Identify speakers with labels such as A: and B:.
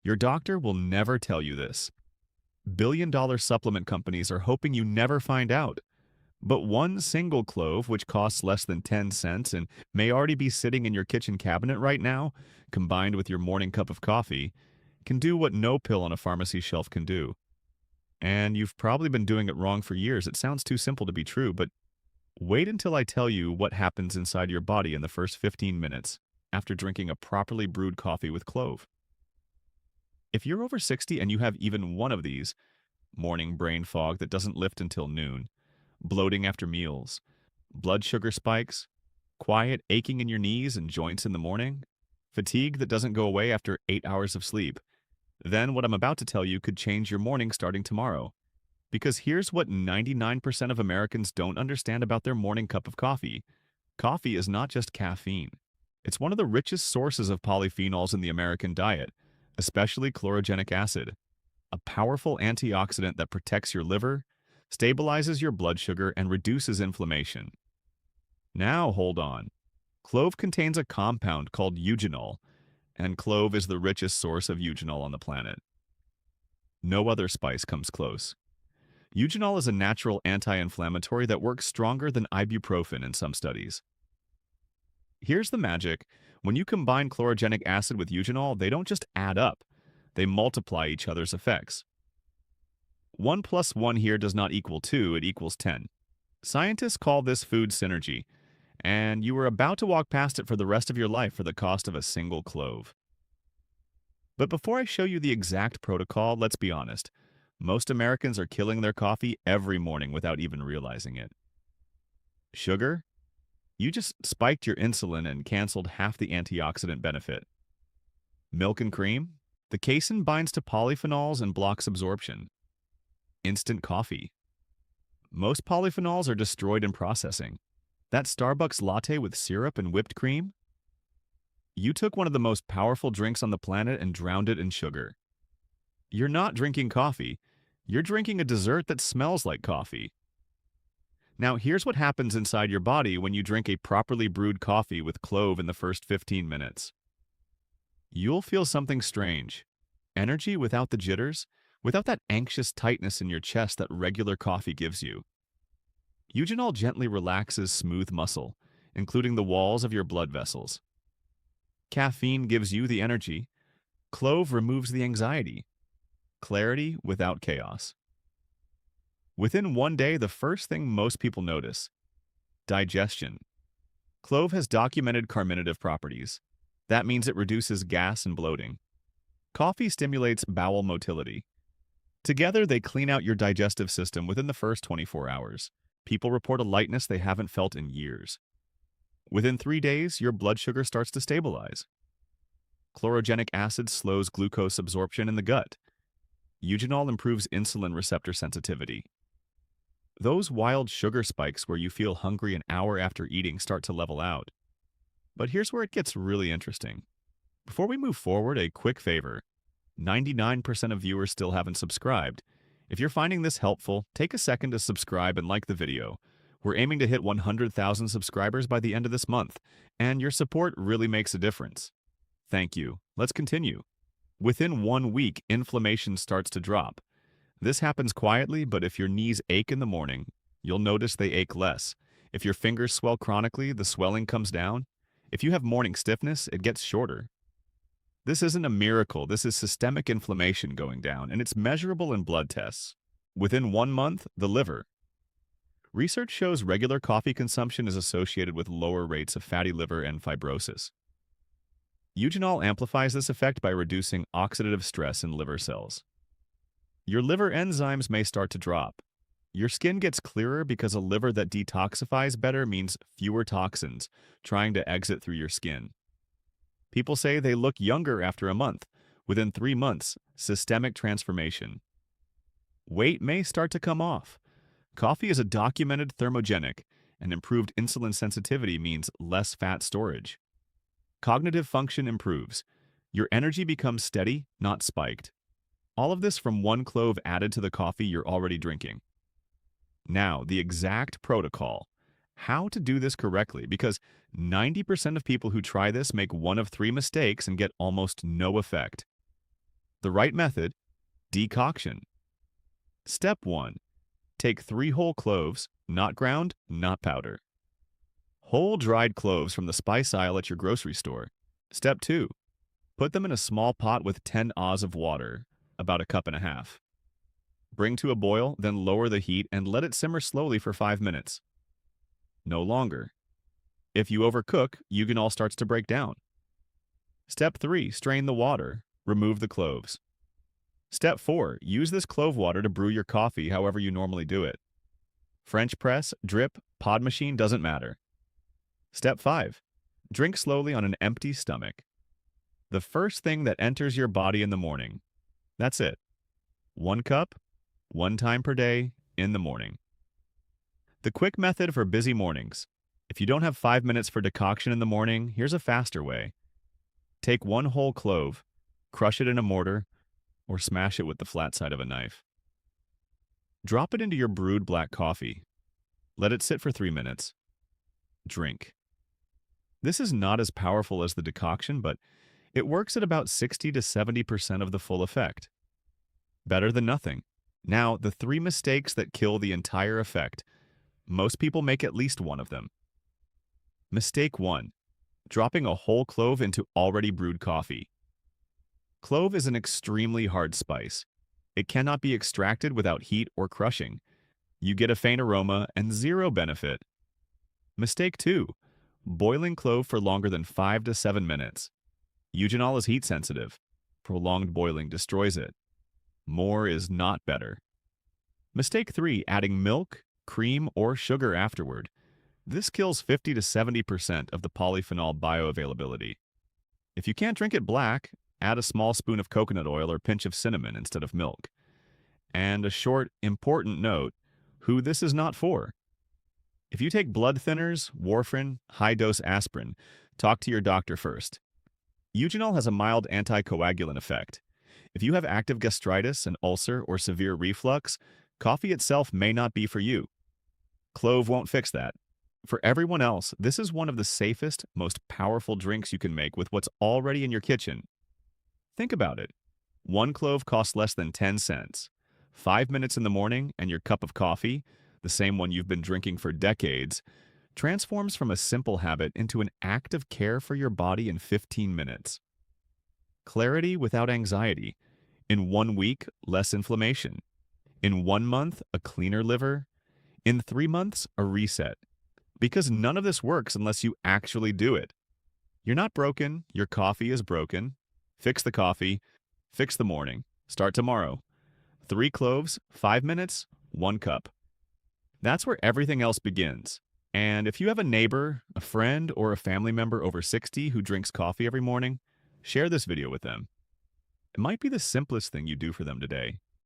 A: Your doctor will never tell you this. Billion-dollar supplement companies are hoping you never find out. But one single clove, which costs less than 10 cents and may already be sitting in your kitchen cabinet right now, combined with your morning cup of coffee, can do what no pill on a pharmacy shelf can do. And you've probably been doing it wrong for years. It sounds too simple to be true, but wait until I tell you what happens inside your body in the first 15 minutes after drinking a properly brewed coffee with clove. If you're over 60 and you have even one of these, morning brain fog that doesn't lift until noon, bloating after meals, blood sugar spikes, quiet aching in your knees and joints in the morning, fatigue that doesn't go away after 8 hours of sleep, then what I'm about to tell you could change your morning starting tomorrow. Because here's what 99% of Americans don't understand about their morning cup of coffee. Coffee is not just caffeine. It's one of the richest sources of polyphenols in the American diet, especially chlorogenic acid, a powerful antioxidant that protects your liver, stabilizes your blood sugar, and reduces inflammation. Now hold on. Clove contains a compound called eugenol, and clove is the richest source of eugenol on the planet. No other spice comes close. Eugenol is a natural anti-inflammatory that works stronger than ibuprofen in some studies. Here's the magic. When you combine chlorogenic acid with eugenol, they don't just add up. They multiply each other's effects. 1 plus 1 here does not equal 2, it equals 10. Scientists call this food synergy, and you are about to walk past it for the rest of your life for the cost of a single clove. But before I show you the exact protocol, let's be honest. Most Americans are killing their coffee every morning without even realizing it. Sugar? You just spiked your insulin and canceled half the antioxidant benefit. Milk and cream? The casein binds to polyphenols and blocks absorption. Instant coffee. Most polyphenols are destroyed in processing. That Starbucks latte with syrup and whipped cream? You took one of the most powerful drinks on the planet and drowned it in sugar. You're not drinking coffee. You're drinking a dessert that smells like coffee. Now, here's what happens inside your body when you drink a properly brewed coffee with clove in the first 15 minutes. You'll feel something strange. Energy without the jitters, without that anxious tightness in your chest that regular coffee gives you. Eugenol gently relaxes smooth muscle, including the walls of your blood vessels. Caffeine gives you the energy. Clove removes the anxiety. Clarity without chaos. Within one day, the first thing most people notice: digestion. Clove has documented carminative properties. That means it reduces gas and bloating. Coffee stimulates bowel motility. Together, they clean out your digestive system within the first 24 hours. People report a lightness they haven't felt in years. Within 3 days, your blood sugar starts to stabilize. Chlorogenic acid slows glucose absorption in the gut. Eugenol improves insulin receptor sensitivity. Those wild sugar spikes where you feel hungry an hour after eating start to level out. But here's where it gets really interesting. Before we move forward, a quick favor. 99% of viewers still haven't subscribed. If you're finding this helpful, take a second to subscribe and like the video. We're aiming to hit 100,000 subscribers by the end of this month, and your support really makes a difference. Thank you. Let's continue. Within 1 week, inflammation starts to drop. This happens quietly, but if your knees ache in the morning, you'll notice they ache less. If your fingers swell chronically, the swelling comes down. If you have morning stiffness, it gets shorter. This isn't a miracle, this is systemic inflammation going down, and it's measurable in blood tests. Within 1 month, the liver. Research shows regular coffee consumption is associated with lower rates of fatty liver and fibrosis. Eugenol amplifies this effect by reducing oxidative stress in liver cells. Your liver enzymes may start to drop. Your skin gets clearer because a liver that detoxifies better means fewer toxins trying to exit through your skin. People say they look younger after a month. Within 3 months, systemic transformation. Weight may start to come off. Coffee is a documented thermogenic, and improved insulin sensitivity means less fat storage. Cognitive function improves. Your energy becomes steady, not spiked. All of this from 1 clove added to the coffee you're already drinking. Now, the exact protocol. How to do this correctly, because 90% of people who try this make one of 3 mistakes and get almost no effect. The right method, decoction. Step 1. Take 3 whole cloves, not ground, not powder. Whole dried cloves from the spice aisle at your grocery store. Step 2. Put them in a small pot with 10 oz of water, about a cup and a half. Bring to a boil, then lower the heat and let it simmer slowly for 5 minutes. No longer. If you overcook, eugenol starts to break down. Step 3. Strain the water. Remove the cloves. Step 4. Use this clove water to brew your coffee however you normally do it. French press, drip, pod machine doesn't matter. Step 5. Drink slowly on an empty stomach. The first thing that enters your body in the morning. That's it. 1 cup, 1 time per day, in the morning. The quick method for busy mornings. If you don't have 5 minutes for decoction in the morning, here's a faster way. Take 1 whole clove, crush it in a mortar, or smash it with the flat side of a knife. Drop it into your brewed black coffee. Let it sit for 3 minutes. Drink. This is not as powerful as the decoction, but it works at about 60 to 70% of the full effect. Better than nothing. Now, the 3 mistakes that kill the entire effect. Most people make at least one of them. Mistake 1. Dropping a whole clove into already brewed coffee. Clove is an extremely hard spice. It cannot be extracted without heat or crushing. You get a faint aroma and 0 benefit. Mistake 2. Boiling clove for longer than 5 to 7 minutes. Eugenol is heat sensitive. Prolonged boiling destroys it. More is not better. Mistake 3. Adding milk, cream, or sugar afterward. This kills 50 to 70% of the polyphenol bioavailability. If you can't drink it black, add a small spoon of coconut oil or pinch of cinnamon instead of milk. And a short, important note, who this is not for. If you take blood thinners, warfarin, high-dose aspirin, talk to your doctor first. Eugenol has a mild anticoagulant effect. If you have active gastritis, an ulcer, or severe reflux, coffee itself may not be for you. Clove won't fix that. For everyone else, this is one of the safest, most powerful drinks you can make with what's already in your kitchen. Think about it. 1 clove costs less than 10 cents. 5 minutes in the morning and your cup of coffee, the same one you've been drinking for decades, transforms from a simple habit into an act of care for your body in 15 minutes. Clarity without anxiety. In 1 week, less inflammation. In 1 month, a cleaner liver. In 3 months, a reset. Because none of this works unless you actually do it. You're not broken, your coffee is broken. Fix the coffee, fix the morning. Start tomorrow. 3 cloves, 5 minutes, 1 cup. That's where everything else begins. And if you have a neighbor, a friend, or a family member over 60 who drinks coffee every morning, share this video with them. It might be the simplest thing you do for them today.